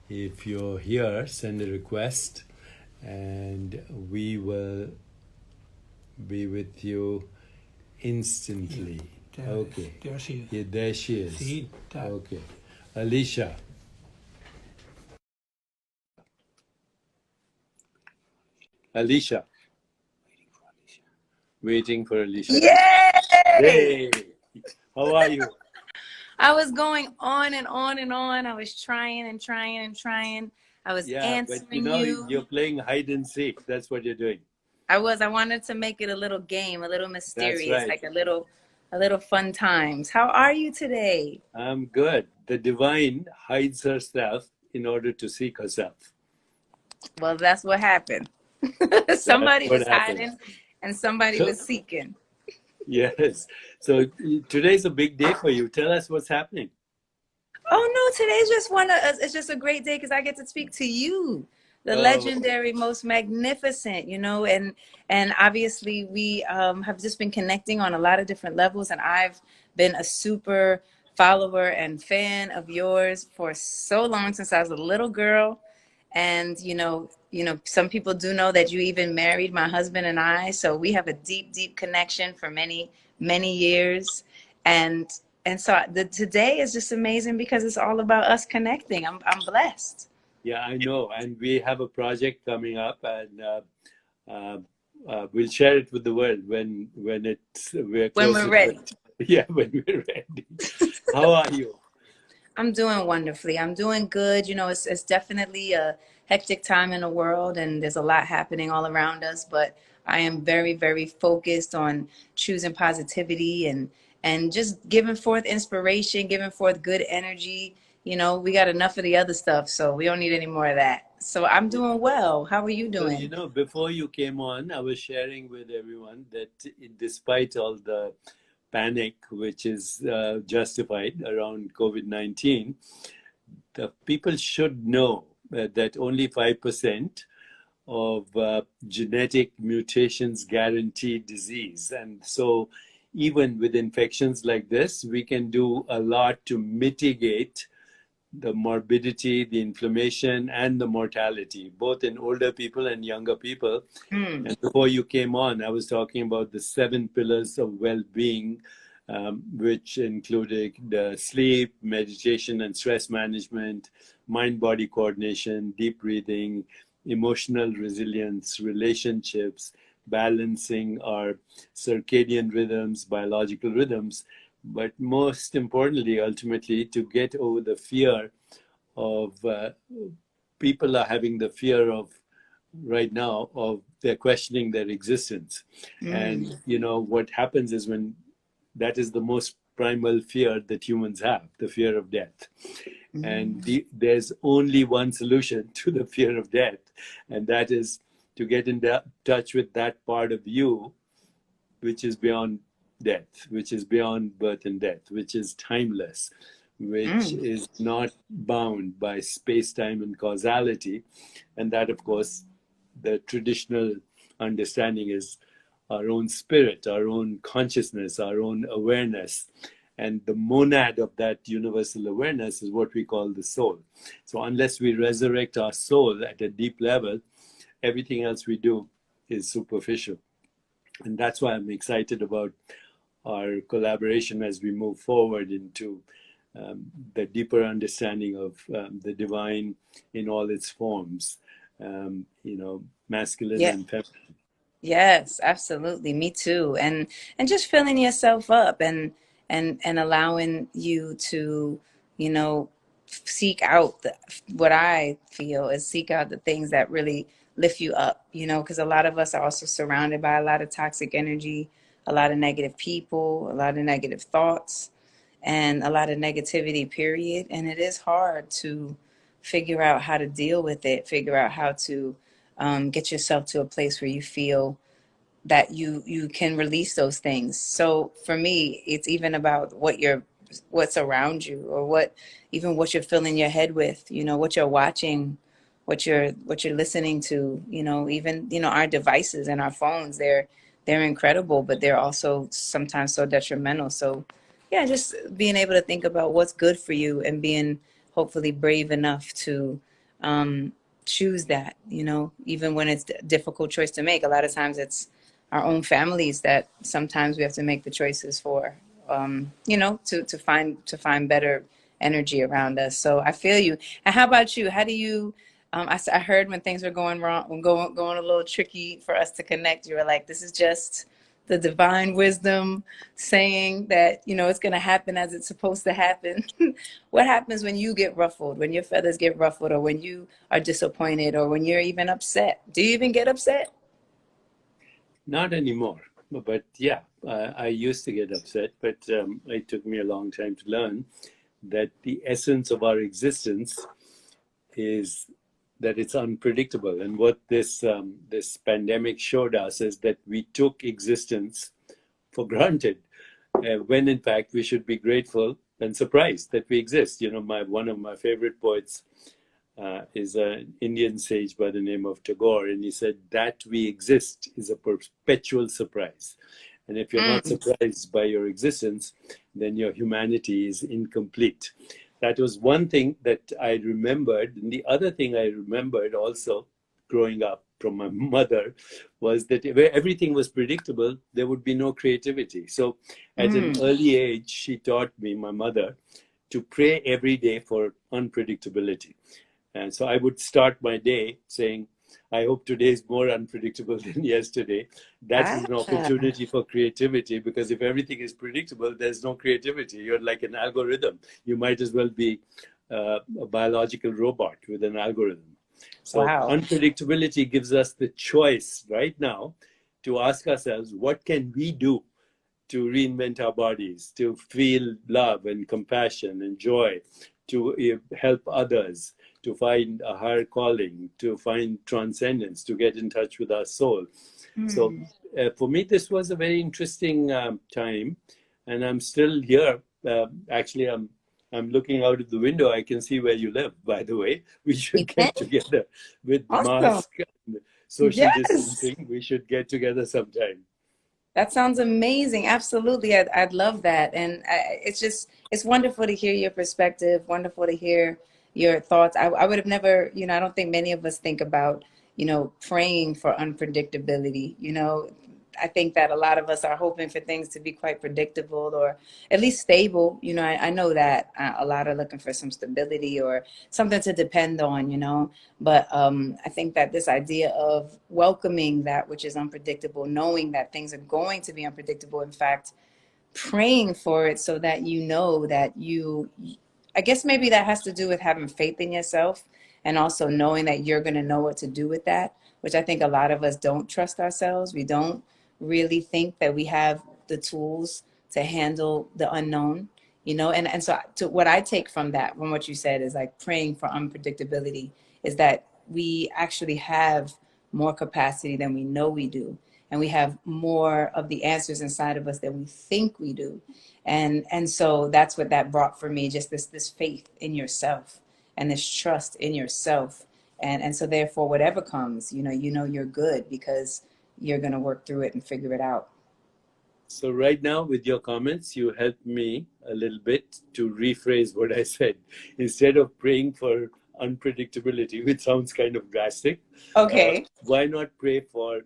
If you're here, send a request and we will be with you instantly. Okay. There she is. Yeah, there she is. See that? Okay. Alicia. Alicia. Waiting for Alicia. Yay! Hey, how are you? I was going on and on and on. I was trying and trying and trying. I was Yeah, but answering you're you. playing hide and seek. That's what you're doing. I wanted to make it a little game, a little That's mysterious, right. like a little fun times. How are you today? I'm good. The divine hides herself in order to seek herself. Well, that's what happened. That's Somebody what was happens. hiding and somebody So, was seeking. yes. So today's a big day for you. Tell us what's happening. Oh no, today's just it's just a great day because I get to speak to you, the Oh, legendary, most magnificent, and obviously we have just been connecting on a lot of different levels, and I've been a super follower and fan of yours for so long since I was a little girl. And some people do know that you even married my husband and I, so we have a deep, deep connection for many, many years. And so today is just amazing because it's all about us connecting. I'm blessed. yeah, I know. And we have a project coming up, and uh, we'll share it with the world when we're When we're closer to ready. it. Yeah, when we're ready. How are you? I'm doing wonderfully. I'm doing good. It's definitely a hectic time in the world and there's a lot happening all around us, but I am very, very focused on choosing positivity and just giving forth inspiration, giving forth good energy. We got enough of the other stuff, so we don't need any more of that. So I'm doing well. How are you So, doing? before you came on, I was sharing with everyone that despite all the panic, which is justified around COVID-19, the people should know that only 5% of genetic mutations guarantee disease. And so, even with infections like this, we can do a lot to mitigate the morbidity, the inflammation, and the mortality, both in older people and younger people. Mm. And before you came on, I was talking about the 7 pillars of well being, which included the sleep, meditation, and stress management, mind body coordination, deep breathing, emotional resilience, relationships, balancing our circadian rhythms, biological rhythms, but most importantly, ultimately, to get over the fear of people are having the fear of right now of they're questioning their existence. And Mm. what happens is when that is the most primal fear that humans have, the fear of death. And Mm. there's only one solution to the fear of death, and that is to get in touch with that part of you which is beyond death, which is beyond birth and death, which is timeless, which Mm. is not bound by space, time, and causality. And that, of course, the traditional understanding is our own spirit, our own consciousness, our own awareness. And the monad of that universal awareness is what we call the soul. So, unless we resurrect our soul at a deep level, everything else we do is superficial. And that's why I'm excited about our collaboration as we move forward into the deeper understanding of the divine in all its forms, masculine Yeah. and feminine. Yes, absolutely. Me too. And just filling yourself up and allowing you to, you know, seek out what I feel is seek out the things that really lift you up, because a lot of us are also surrounded by a lot of toxic energy, a lot of negative people, a lot of negative thoughts, and a lot of negativity, period. And it is hard to figure out how to deal with it, figure out how to get yourself to a place where you feel that you can release those things. So for me, it's even about what's around you, or what you're filling your head with, what you're watching, what you're listening to, even our devices and our phones, they're incredible, but they're also sometimes so detrimental. So yeah, just being able to think about what's good for you and being hopefully brave enough to um, choose that, you know, even when it's a difficult choice to make. A lot of times it's our own families that sometimes we have to make the choices for, you know, to find better energy around us. So I feel you. And how about you? How do you, I heard when things were going wrong, when going a little tricky for us to connect, you were like, this is just the divine wisdom saying that, you know, it's going to happen as it's supposed to happen. What happens when you get ruffled, when your feathers get ruffled, or when you are disappointed, or when you're even upset? Do you even get upset? Not anymore. But yeah, I used to get upset, but it took me a long time to learn that the essence of our existence is that it's unpredictable. And what this pandemic showed us is that we took existence for granted, when in fact we should be grateful and surprised that we exist. You know, one of my favorite poets is an Indian sage by the name of Tagore, and he said that we exist is a perpetual surprise. And if you're not Mm, surprised by your existence, then your humanity is incomplete. That was one thing that I remembered. And the other thing I remembered also growing up from my mother was that where everything was predictable, there would be no creativity. So at an mm. early age, she taught me, my mother, to pray every day for unpredictability. And so I would start my day saying, I hope today is more unpredictable than yesterday. That is an Ah, opportunity for creativity, because if everything is predictable, there's no creativity. You're like an algorithm. You might as well be a biological robot with an algorithm. So wow. unpredictability gives us the choice right now to ask ourselves, what can we do to reinvent our bodies, to feel love and compassion and joy, to help others, to find a higher calling, to find transcendence, to get in touch with our soul. So Mm. for me, this was a very interesting time, and I'm still here. Actually, I'm looking out of the window. I can see where you live, by the way. We should Okay. get together with Awesome. mask and social Yes. distancing. We should get together sometime. That sounds amazing. Absolutely. I'd love that. And it's just, it's wonderful to hear your perspective, wonderful to hear your thoughts. I would have never, you know, I don't think many of us think about, you know, praying for unpredictability. You know, I think that a lot of us are hoping for things to be quite predictable or at least stable. You know, I know that a lot are looking for some stability or something to depend on, you know. But I think that this idea of welcoming that which is unpredictable, knowing that things are going to be unpredictable, in fact, praying for it so that you know that you, I guess maybe that has to do with having faith in yourself and also knowing that you're going to know what to do with that, which I think a lot of us don't trust ourselves. We don't really think that we have the tools to handle the unknown, you know. And so to what I take from that, from what you said, is like praying for unpredictability, is that we actually have more capacity than we know we do, and we have more of the answers inside of us than we think we do. And so that's what that brought for me, just this faith in yourself and this trust in yourself. And so therefore whatever comes, you know you're good because you're going to work through it and figure it out. So right now, with your comments, you helped me a little bit to rephrase what I said. Instead of praying for unpredictability, which sounds kind of drastic, Okay. why not pray for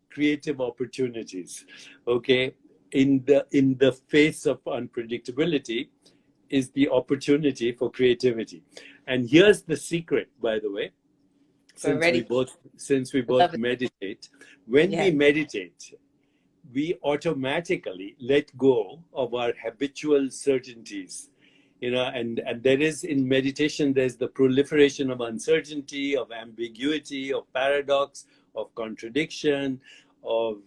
creative opportunities? Okay, in the face of unpredictability is the opportunity for creativity. And here's the secret, by the way, We're since we ready. both since we I both love it. meditate. When we Yeah. meditate, we automatically let go of our habitual certainties. And there is, in meditation, there's the proliferation of uncertainty, of ambiguity, of paradox, of contradiction, of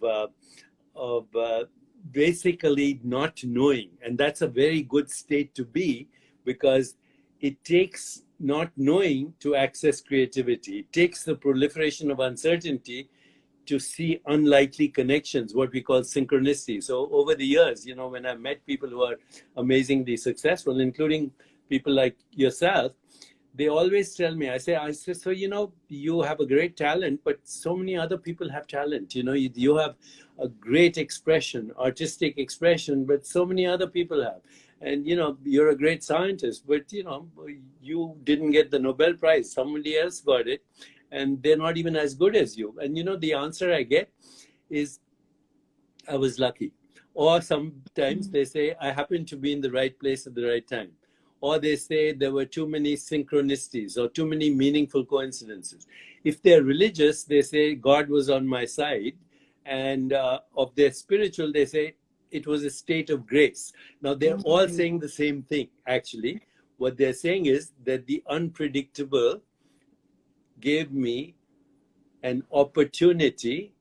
basically not knowing. And that's a very good state to be, because it takes not knowing to access creativity. It takes the proliferation of uncertainty to see unlikely connections, what we call synchronicity. So over the years, when I've met people who are amazingly successful, including people like yourself, they always tell me, I say, so, you have a great talent, but so many other people have talent. You have a great expression, artistic expression, but so many other people have. And you're a great scientist, but you didn't get the Nobel Prize. Somebody else got it, and they're not even as good as you. And the answer I get is, I was lucky. Or sometimes they say, I happened to be in the right place at the right time. Or they say there were too many synchronicities or too many meaningful coincidences. If they're religious, they say God was on my side. And of their spiritual, they say it was a state of grace. Now, they're all saying the same thing, actually. What they're saying is that the unpredictable gave me an opportunity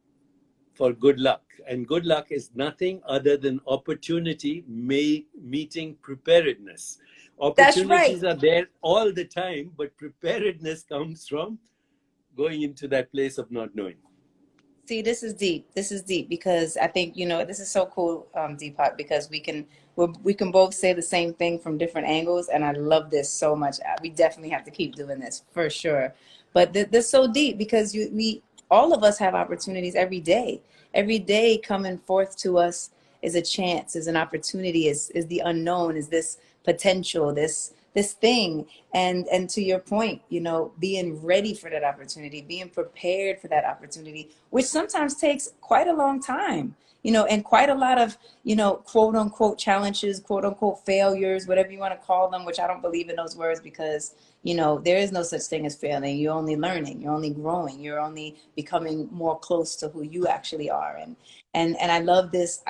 for good luck. And good luck is nothing other than opportunity meeting preparedness. That's right. Opportunities are there all the time, but preparedness comes from going into that place of not knowing. See, this is deep. This is deep because I think, this is so cool, Deepak, because we can both say the same thing from different angles, and I love this so much. We definitely have to keep doing this for sure. But this is so deep because we all of us have opportunities every day. Every day coming forth to us is a chance, is an opportunity, is the unknown, is this potential, this thing. And to your point, being ready for that opportunity, being prepared for that opportunity, which sometimes takes quite a long time, and quite a lot of, quote unquote challenges, quote unquote failures, whatever you want to call them, which I don't believe in those words because, there is no such thing as failing. You're only learning, you're only growing, you're only becoming more close to who you actually are. And I love this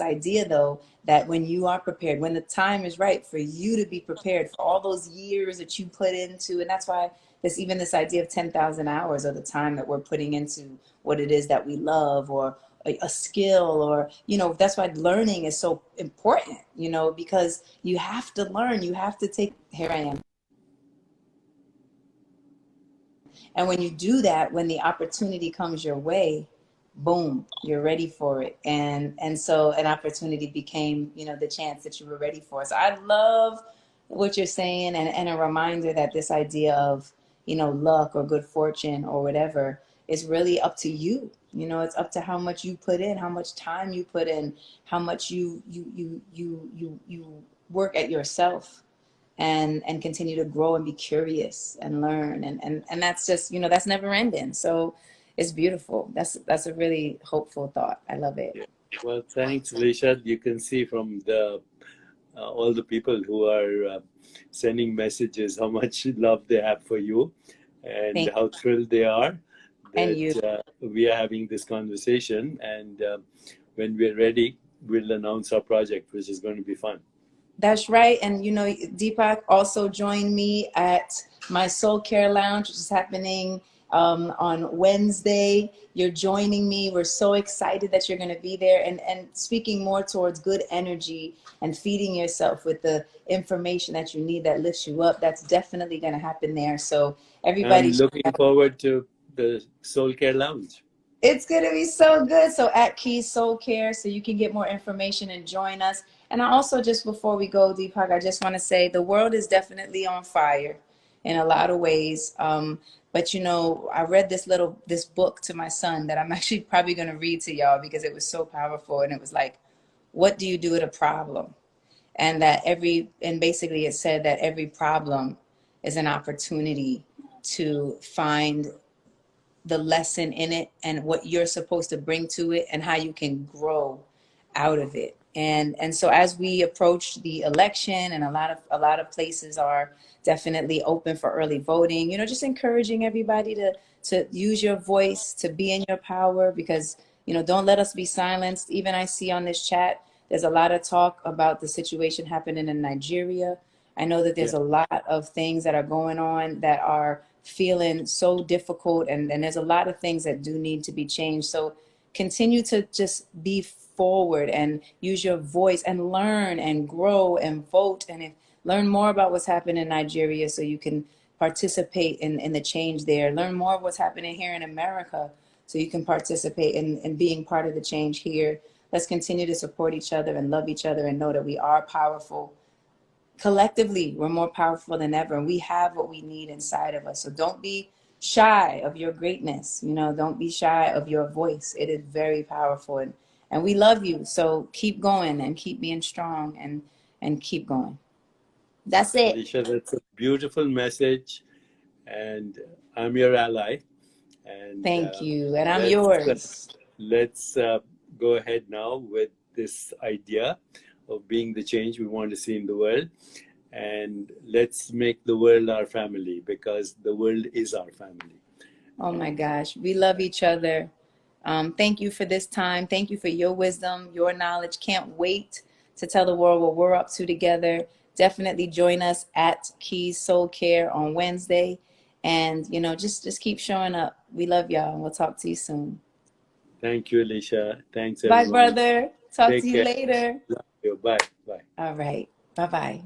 idea though, that when you are prepared, when the time is right for you to be prepared for all those years that you put into, and that's why this idea of 10,000 hours, or the time that we're putting into what it is that we love, or a skill, or that's why learning is so important, because you have to learn, you have to take, here I am. And when you do that, when the opportunity comes your way, boom, you're ready for it. And so an opportunity became, the chance that you were ready for. So I love what you're saying, and a reminder that this idea of, luck or good fortune or whatever is really up to you. It's up to how much you put in, how much time you put in, how much you work at yourself, and continue to grow and be curious and learn, and that's just, that's never ending. So it's beautiful. That's a really hopeful thought. I love it. Yeah. Well, thanks, Alicia. You can see from the all the people who are sending messages how much love they have for you, and Thank how thrilled they are and you. that we are having this conversation. And when we're ready, we'll announce our project, which is going to be fun. That's right. And Deepak also joined me at my Soul Care Lounge, which is happening on Wednesday. You're joining me. We're so excited that you're going to be there, and speaking more towards good energy and feeding yourself with the information that you need that lifts you up. That's definitely going to happen there. So I'm everybody, looking forward to the Soul Care Lounge. it's going to be so good. So at Keys Soul Care, so you can get more information and join us. And I also, just before we go, Deepak, I just want to say the world is definitely on fire in a lot of ways. But I read this book to my son that I'm actually probably going to read to y'all because it was so powerful. And it was like, what do you do with a problem? And basically it said that every problem is an opportunity to find the lesson in it and what you're supposed to bring to it and how you can grow out of it. And so as we approach the election, and a lot of places are definitely open for early voting, just encouraging everybody to use your voice, to be in your power, because don't let us be silenced. Even I see on this chat there's a lot of talk about the situation happening in Nigeria. I know that Yeah. there's a lot of things that are going on that are feeling so difficult, and there's a lot of things that do need to be changed. So continue to just be forward and use your voice and learn and grow and vote, and learn more about what's happening in Nigeria so you can participate in the change there. Learn more of what's happening here in America so you can participate in being part of the change here. Let's continue to support each other and love each other and know that we are powerful. Collectively, we're more powerful than ever, and we have what we need inside of us. So don't be shy of your greatness. Don't be shy of your voice. It is very powerful, and we love you. So keep going and keep being strong, and keep going. That's it. Alicia, that's a beautiful message, and I'm your ally. And Thank you. And I'm let's yours. let's go ahead now with this idea of being the change we want to see in the world, and let's make the world our family, because the world is our family. Oh my gosh. We love each other. Thank you for this time. Thank you for your wisdom, your knowledge. Can't wait to tell the world what we're up to together. Definitely join us at Keys Soul Care on Wednesday. And, you know, just keep showing up. We love y'all, and we'll talk to you soon. Thank you, Alicia. Thanks, Bye, everyone. brother. Talk to Take you care. later. Love you. Bye. Bye. All right. Bye-bye.